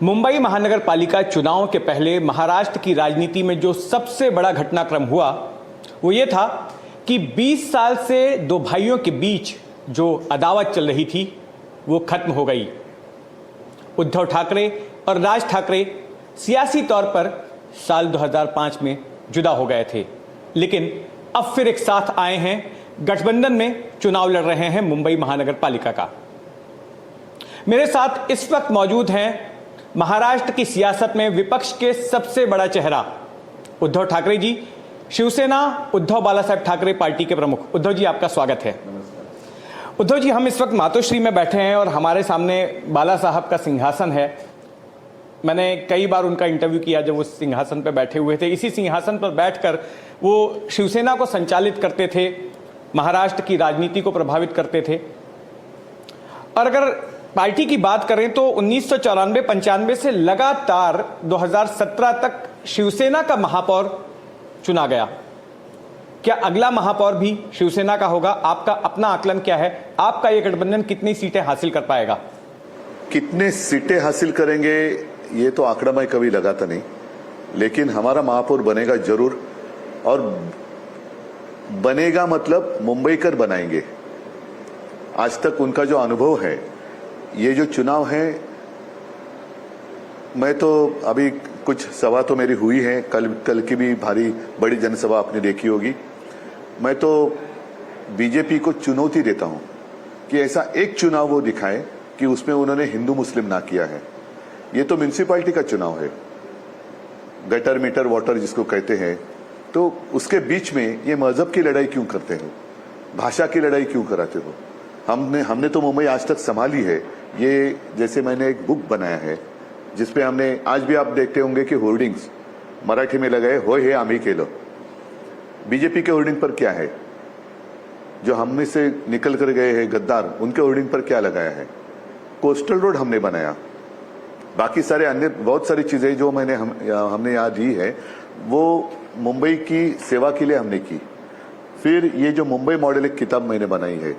मुंबई महानगर पालिका चुनाव के पहले महाराष्ट्र की राजनीति में जो सबसे बड़ा घटनाक्रम हुआ वो ये था कि 20 साल से दो भाइयों के बीच जो अदावत चल रही थी वो खत्म हो गई। उद्धव ठाकरे और राज ठाकरे सियासी तौर पर साल 2005 में जुदा हो गए थे, लेकिन अब फिर एक साथ आए हैं, गठबंधन में चुनाव लड़ रहे हैं मुंबई महानगर पालिका का। मेरे साथ इस वक्त मौजूद हैं महाराष्ट्र की सियासत में विपक्ष के सबसे बड़ा चेहरा उद्धव ठाकरे जी, शिवसेना उद्धव बाला साहब ठाकरे पार्टी के प्रमुख। उद्धव जी, आपका स्वागत है। उद्धव जी, हम इस वक्त मातोश्री में बैठे हैं और हमारे सामने बाला साहब का सिंहासन है। मैंने कई बार उनका इंटरव्यू किया जब वो सिंहासन पर बैठे हुए थे। इसी सिंहासन पर बैठकर वो शिवसेना को संचालित करते थे, महाराष्ट्र की राजनीति को प्रभावित करते थे। और अगर पार्टी की बात करें तो 1994-95 से लगातार 2017 तक शिवसेना का महापौर चुना गया। क्या अगला महापौर भी शिवसेना का होगा? आपका अपना आकलन क्या है? आपका ये गठबंधन कितनी सीटें हासिल कर पाएगा? कितने सीटें हासिल करेंगे ये तो आंकड़ा मैं कभी लगाता नहीं, लेकिन हमारा महापौर बनेगा जरूर। और बनेगा मतलब मुंबईकर बनाएंगे। आज तक उनका जो अनुभव है, ये जो चुनाव है, मैं तो अभी कुछ सभा तो मेरी हुई है, कल की भी भारी बड़ी जनसभा आपने देखी होगी। मैं तो बीजेपी को चुनौती देता हूं कि ऐसा एक चुनाव वो दिखाए कि उसमें उन्होंने हिंदू मुस्लिम ना किया है। ये तो म्युनिसिपैलिटी का चुनाव है, गटर मीटर वाटर जिसको कहते हैं, तो उसके बीच में ये मजहब की लड़ाई क्यों करते हो, भाषा की लड़ाई क्यों कराते हो? हमने तो मुंबई आज तक संभाली है। ये जैसे मैंने एक बुक बनाया है जिसपे हमने, आज भी आप देखते होंगे कि होर्डिंग्स मराठी में लगाए, हो हे आम्ही केलं। बीजेपी के होर्डिंग पर क्या है? जो हम में से निकल कर गए हैं गद्दार, उनके होर्डिंग पर क्या लगाया है? कोस्टल रोड हमने बनाया। बाकी सारे अन्य बहुत सारी चीजें जो हमने यहाँ दी है वो मुंबई की सेवा के लिए हमने की। फिर ये जो मुंबई मॉडल एक किताब मैंने बनाई है,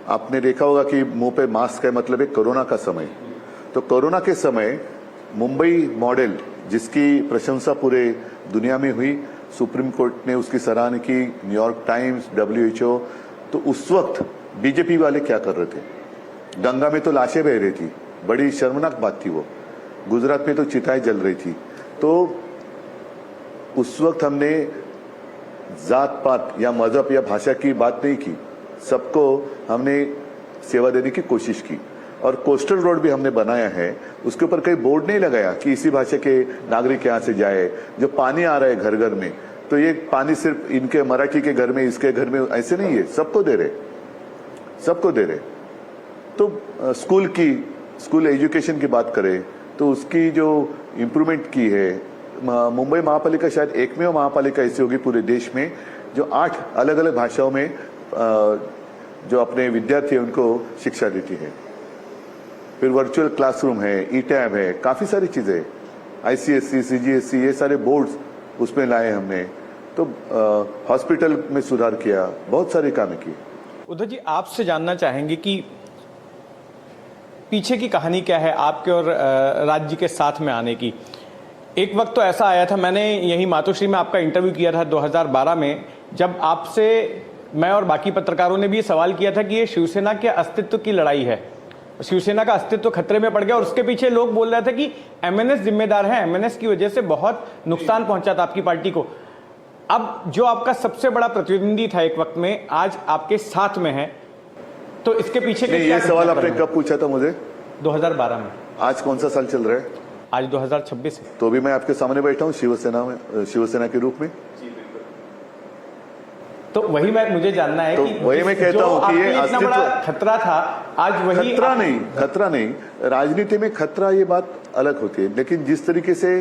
आपने देखा होगा कि मुंह पे मास्क है, मतलब है कोरोना का समय। तो कोरोना के समय मुंबई मॉडल जिसकी प्रशंसा पूरे दुनिया में हुई, सुप्रीम कोर्ट ने उसकी सराहना की, न्यूयॉर्क टाइम्स, WHO। तो उस वक्त बीजेपी वाले क्या कर रहे थे? गंगा में तो लाशें बह रही थी, बड़ी शर्मनाक बात थी वो। गुजरात में तो चिताएं जल रही थी। तो उस वक्त हमने जात पात या मजहब या भाषा की बात नहीं की, सबको हमने सेवा देने की कोशिश की। और कोस्टल रोड भी हमने बनाया है, उसके ऊपर कहीं बोर्ड नहीं लगाया कि इसी भाषा के नागरिक यहाँ से जाए। जो पानी आ रहा है घर घर में, तो ये पानी सिर्फ इनके मराठी के घर में, इसके घर में, ऐसे नहीं है, सबको दे रहे। तो स्कूल एजुकेशन की बात करें तो उसकी जो इम्प्रूवमेंट की है, मुंबई महापालिका शायद एकमेव महापालिका ऐसी होगी पूरे देश में जो 8 अलग अलग भाषाओं में जो अपने विद्यार्थी उनको शिक्षा देती है। फिर वर्चुअल क्लासरूम है, ई-टैब है, काफी सारी चीजें, ICSE, CGSE, ये सारे बोर्ड्स उसमें लाए हमने। तो हॉस्पिटल में सुधार किया, बहुत सारे काम किए। उद्धव जी, आपसे जानना चाहेंगे कि पीछे की कहानी क्या है आपके और राज्य के साथ में आने की। एक वक्त तो ऐसा आया था, मैंने यही मातोश्री में आपका इंटरव्यू किया था 2012 में, जब आपसे मैं और बाकी पत्रकारों ने भी ये सवाल किया था कि ये शिवसेना के अस्तित्व की लड़ाई है, शिवसेना का अस्तित्व खतरे में पड़ गया। और उसके पीछे लोग बोल रहे थे कि MNS जिम्मेदार है, MNS की वजह से बहुत नुकसान पहुंचा था आपकी पार्टी को। अब जो आपका सबसे बड़ा प्रतिद्वंदी था एक वक्त में, आज आपके साथ में है, तो इसके पीछे ये सवाल आपने कब पूछा था मुझे? 2012 में। आज कौन सा साल चल रहा है? आज 2026 है। तो भी मैं आपके सामने बैठा हूँ शिवसेना के रूप में। तो वही मुझे जानना है तो कि वही मैं कहता हूँ कि ये इतना बड़ा खतरा था, आज वही खतरा नहीं। राजनीति में खतरा ये बात अलग होती है, लेकिन जिस तरीके से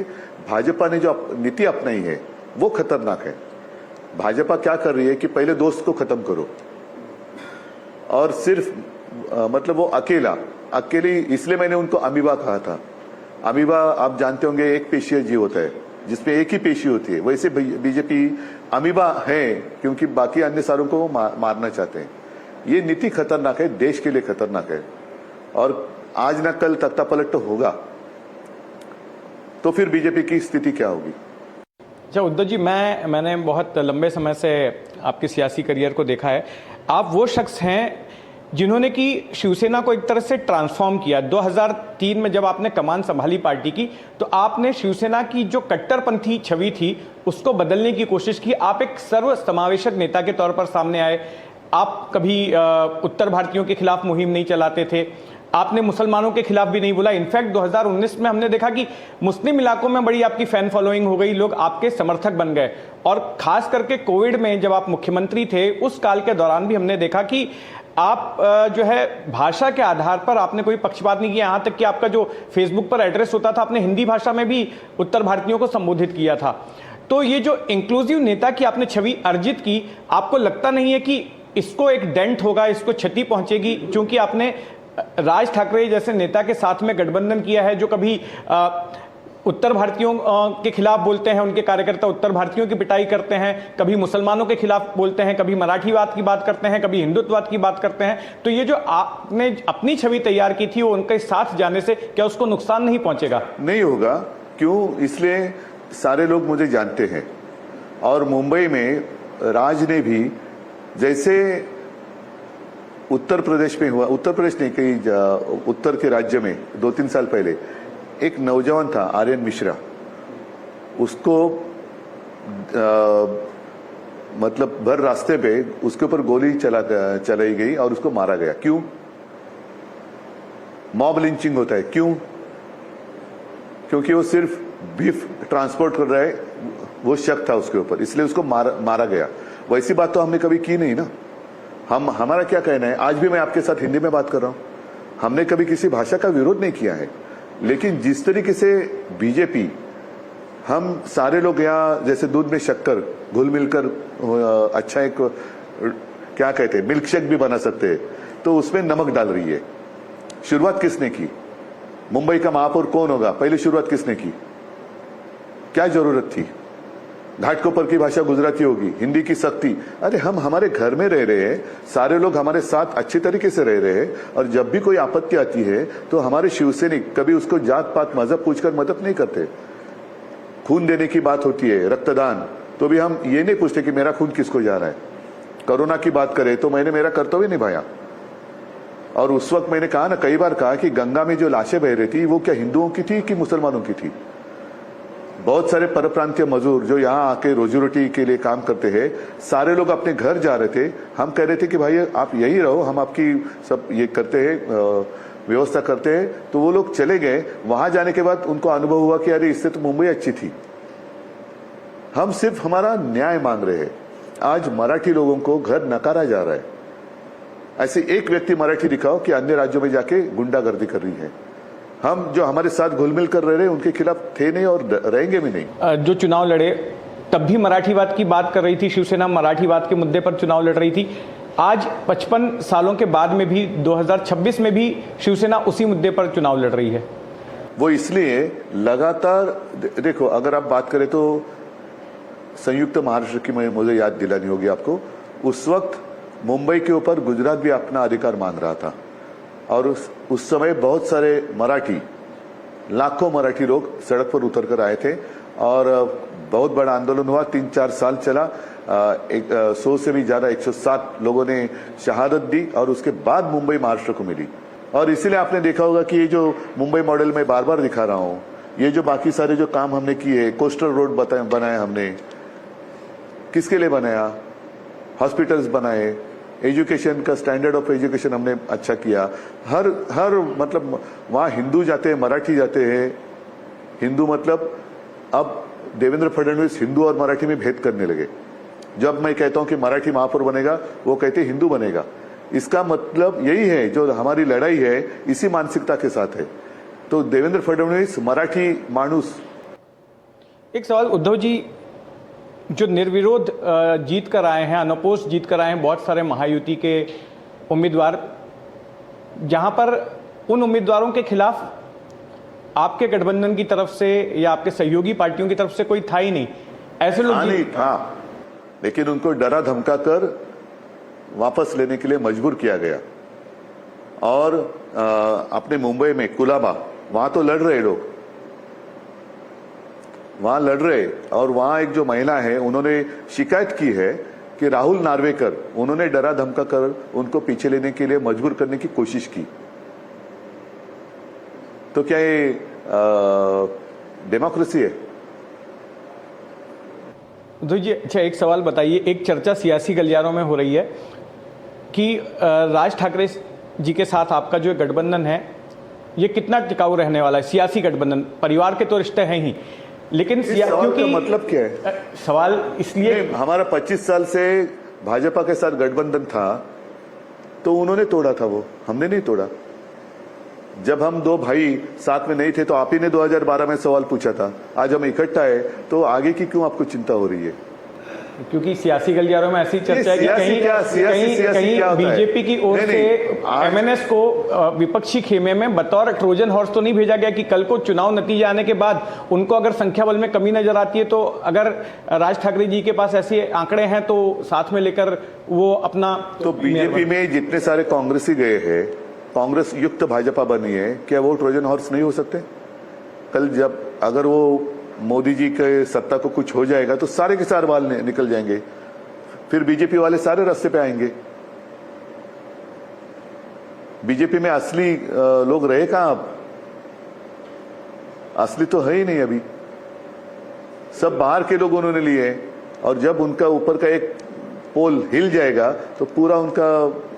भाजपा ने जो नीति अपनाई है वो खतरनाक है। भाजपा क्या कर रही है कि पहले दोस्त को खत्म करो, और सिर्फ मतलब वो अकेली, इसलिए मैंने उनको अमीबा कहा था। अमीबा आप जानते होंगे, एक पेशीय जीव होता है जिसमें एक ही पेशी होती है। वैसे बीजेपी अमीबा है क्योंकि बाकी अन्य सारों को मारना चाहते हैं। ये नीति खतरनाक है, देश के लिए खतरनाक है। और आज न कल तख्ता पलट तो होगा। तो फिर बीजेपी की स्थिति क्या होगी? अच्छा उद्धव जी, मैंने बहुत लंबे समय से आपके सियासी करियर को देखा है। आप वो शख्स हैं जिन्होंने कि शिवसेना को एक तरह से ट्रांसफॉर्म किया। 2003 में जब आपने कमान संभाली पार्टी की, तो आपने शिवसेना की जो कट्टरपंथी छवि थी उसको बदलने की कोशिश की। आप एक सर्व समावेशक नेता के तौर पर सामने आए। आप कभी उत्तर भारतीयों के खिलाफ मुहिम नहीं चलाते थे, आपने मुसलमानों के खिलाफ भी नहीं बोला। इनफैक्ट 2019 में हमने देखा कि मुस्लिम इलाकों में बड़ी आपकी फैन फॉलोइंग हो गई, लोग आपके समर्थक बन गए। और खास करके कोविड में जब आप मुख्यमंत्री थे उस काल के दौरान भी हमने देखा कि आप जो है भाषा के आधार पर आपने कोई पक्षपात नहीं किया। यहां तक कि आपका जो फेसबुक पर एड्रेस होता था, आपने हिंदी भाषा में भी उत्तर भारतीयों को संबोधित किया था। तो ये जो इंक्लूसिव नेता की आपने छवि अर्जित की, आपको लगता नहीं है कि इसको एक डेंट होगा, इसको क्षति पहुंचेगी? क्योंकि आपने राज ठाकरे जैसे नेता के साथ में गठबंधन किया है जो कभी उत्तर भारतीयों के खिलाफ बोलते हैं, उनके कार्यकर्ता उत्तर भारतीयों की पिटाई करते हैं, कभी मुसलमानों के खिलाफ बोलते हैं, कभी मराठीवाद की बात करते हैं, कभी हिंदुत्ववाद की बात करते हैं। तो ये जो आपने अपनी छवि तैयार की थी, वो उनके साथ जाने से क्या उसको नुकसान नहीं पहुंचेगा? नहीं होगा। क्यों? इसलिए सारे लोग मुझे जानते हैं। और मुंबई में राज ने भी, जैसे उत्तर प्रदेश में हुआ, उत्तर प्रदेश नहीं, कई उत्तर के राज्य में 2-3 साल पहले एक नौजवान था आर्यन मिश्रा, उसको मतलब भर रास्ते पे उसके ऊपर गोली चलाई गई और उसको मारा गया। क्यों? मॉब लिंचिंग होता है। क्यों? क्योंकि वो सिर्फ बीफ ट्रांसपोर्ट कर रहा है, वो शक था उसके ऊपर, इसलिए उसको मारा गया। वैसी बात तो हमने कभी की नहीं ना। हमारा क्या कहना है, आज भी मैं आपके साथ हिंदी में बात कर रहा हूं, हमने कभी किसी भाषा का विरोध नहीं किया है। लेकिन जिस तरीके से बीजेपी, हम सारे लोग यहाँ जैसे दूध में शक्कर घुल मिलकर अच्छा एक क्या कहते हैं मिल्क शेक भी बना सकते हैं, तो उसमें नमक डाल रही है। शुरुआत किसने की? मुंबई का महापौर कौन होगा? पहले शुरुआत किसने की? क्या जरूरत थी? घाटकोपर की भाषा गुजराती होगी, हिंदी की सख्ती। अरे हम हमारे घर में रह रहे हैं, सारे लोग हमारे साथ अच्छी तरीके से रह रहे हैं, और जब भी कोई आपत्ति आती है तो हमारे शिवसैनिक कभी उसको जात पात मजहब पूछकर मदद नहीं करते। खून देने की बात होती है, रक्तदान, तो भी हम ये नहीं पूछते कि मेरा खून किसको जा रहा है। कोरोना की बात करें तो मैंने मेरा कर्तव्य निभाया। और उस वक्त मैंने कहा ना, कई बार कहा कि गंगा में जो लाशें बह रही थी वो क्या हिंदुओं की थी कि मुसलमानों की थी? बहुत सारे परप्रांतीय मजदूर जो यहाँ आके रोजी रोटी के लिए काम करते हैं, सारे लोग अपने घर जा रहे थे। हम कह रहे थे कि भाई आप यही रहो, हम आपकी सब ये करते हैं, व्यवस्था करते हैं। तो वो लोग चले गए। वहां जाने के बाद उनको अनुभव हुआ कि अरे इससे तो मुंबई अच्छी थी। हम सिर्फ हमारा न्याय मांग रहे हैं। आज मराठी लोगों को घर नकारा जा रहा है। ऐसे एक व्यक्ति मराठी दिखाओ कि अन्य राज्यों में जाके गुंडागर्दी कर रही है। हम जो हमारे साथ घुलमिल कर रहे हैं उनके खिलाफ थे नहीं और रहेंगे भी नहीं। जो चुनाव लड़े तब भी मराठीवाद की बात कर रही थी, शिवसेना मराठीवाद के मुद्दे पर चुनाव लड़ रही थी। आज 55 सालों के बाद में भी 2026 में भी शिवसेना उसी मुद्दे पर चुनाव लड़ रही है। वो इसलिए लगातार, देखो अगर आप बात करें तो संयुक्त महाराष्ट्र की मुझे याद दिलानी होगी आपको। उस वक्त मुंबई के ऊपर गुजरात भी अपना अधिकार मान रहा था, और उस समय बहुत सारे मराठी, लाखों मराठी लोग सड़क पर उतर कर आए थे और बहुत बड़ा आंदोलन हुआ। 3-4 साल चला। 100 से भी ज्यादा 107 लोगों ने शहादत दी और उसके बाद मुंबई महाराष्ट्र को मिली। और इसीलिए आपने देखा होगा कि ये जो मुंबई मॉडल में बार बार दिखा रहा हूं, ये जो बाकी सारे जो काम हमने किए, कोस्टल रोड बनाया हमने, किसके लिए बनाया? हॉस्पिटल्स बनाए, एजुकेशन का स्टैंडर्ड ऑफ एजुकेशन हमने अच्छा किया। हर मतलब वहां हिंदू जाते हैं, मराठी जाते हैं। हिंदू मतलब अब देवेंद्र फडणवीस हिंदू और मराठी में भेद करने लगे। जब मैं कहता हूं कि मराठी महापौर बनेगा, वो कहते हिंदू बनेगा। इसका मतलब यही है, जो हमारी लड़ाई है इसी मानसिकता के साथ है। तो देवेंद्र फडणवीस मराठी मानुस। एक सवाल उद्धव जी, जो निर्विरोध जीत कर आए हैं, अनपोस्ट जीत कर आए हैं बहुत सारे महायुति के उम्मीदवार, जहां पर उन उम्मीदवारों के खिलाफ आपके गठबंधन की तरफ से या आपके सहयोगी पार्टियों की तरफ से कोई था ही नहीं, ऐसे लोग नहीं था, लेकिन उनको डरा धमका कर वापस लेने के लिए मजबूर किया गया। और अपने मुंबई में कुलाबा, वहां तो लड़ रहे लोग, वहां लड़ रहे, और वहां एक जो महिला है उन्होंने शिकायत की है कि राहुल नार्वेकर, उन्होंने डरा धमका कर उनको पीछे लेने के लिए मजबूर करने की कोशिश की। तो क्या ये डेमोक्रेसी है? तो जी अच्छा, एक सवाल बताइए, एक चर्चा सियासी गलियारों में हो रही है कि राज ठाकरे जी के साथ आपका जो गठबंधन है ये कितना टिकाऊ रहने वाला है? सियासी गठबंधन, परिवार के तो रिश्ते हैं ही, लेकिन क्योंकि मतलब क्या है सवाल इसलिए हमारा 25 साल से भाजपा के साथ गठबंधन था, तो उन्होंने तोड़ा था, वो हमने नहीं तोड़ा। जब हम दो भाई साथ में नहीं थे तो आप ही ने 2012 में सवाल पूछा था। आज हम इकट्ठा है, तो आगे की क्यों आपको चिंता हो रही है? क्योंकि सियासी गलियारों में ऐसी चर्चा है कि कहीं बीजेपी की ओर से एमएनएस को विपक्षी खेमे में बतौर ट्रोजन हॉर्स तो नहीं भेजा गया कि कल को चुनाव नतीजे आने के बाद उनको अगर संख्या बल में कमी नजर आती है तो अगर राज ठाकरे जी के पास ऐसे आंकड़े हैं तो साथ में लेकर वो अपना। तो बीजेपी में जितने सारे कांग्रेसी गए हैं, कांग्रेस युक्त भाजपा बनी है, क्या वो ट्रोजन हॉर्स नहीं हो सकते? कल जब अगर वो मोदी जी के सत्ता को कुछ हो जाएगा तो सारे के सारे बाल निकल जाएंगे, फिर बीजेपी वाले सारे रास्ते पे आएंगे। बीजेपी में असली लोग रहे कहां अब? असली तो है ही नहीं अभी, सब बाहर के लोग उन्होंने लिए, और जब उनका ऊपर का एक पोल हिल जाएगा तो पूरा उनका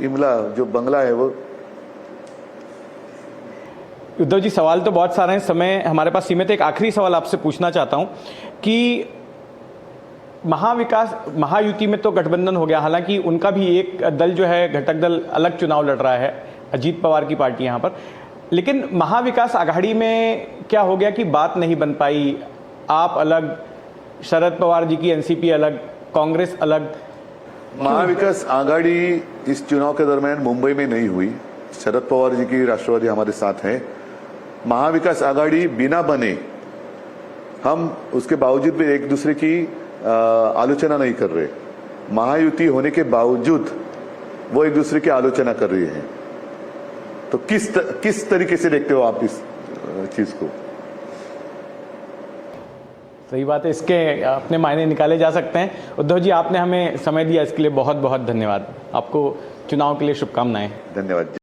इमला जो बंगला है वो। उद्धव जी, सवाल तो बहुत सारे हैं, समय हमारे पास सीमित है। एक आखिरी सवाल आपसे पूछना चाहता हूं कि महायुति में तो गठबंधन हो गया, हालांकि उनका भी एक दल जो है घटक दल अलग चुनाव लड़ रहा है, अजीत पवार की पार्टी यहां पर, लेकिन महाविकास आघाड़ी में क्या हो गया कि बात नहीं बन पाई? आप अलग, शरद पवार जी की एनसीपी अलग, कांग्रेस अलग। महाविकास आघाड़ी इस चुनाव के दरमियान मुंबई में नहीं हुई। शरद पवार जी की राष्ट्रवादी हमारे साथ है। महाविकास आघाड़ी बिना बने हम उसके बावजूद भी एक दूसरे की आलोचना नहीं कर रहे। महायुति होने के बावजूद वो एक दूसरे की आलोचना कर रही है। तो किस तरीके से देखते हो आप इस चीज को? सही बात है, इसके अपने मायने निकाले जा सकते हैं। उद्धव जी, आपने हमें समय दिया, इसके लिए बहुत बहुत धन्यवाद। आपको चुनाव के लिए शुभकामनाएं। धन्यवाद।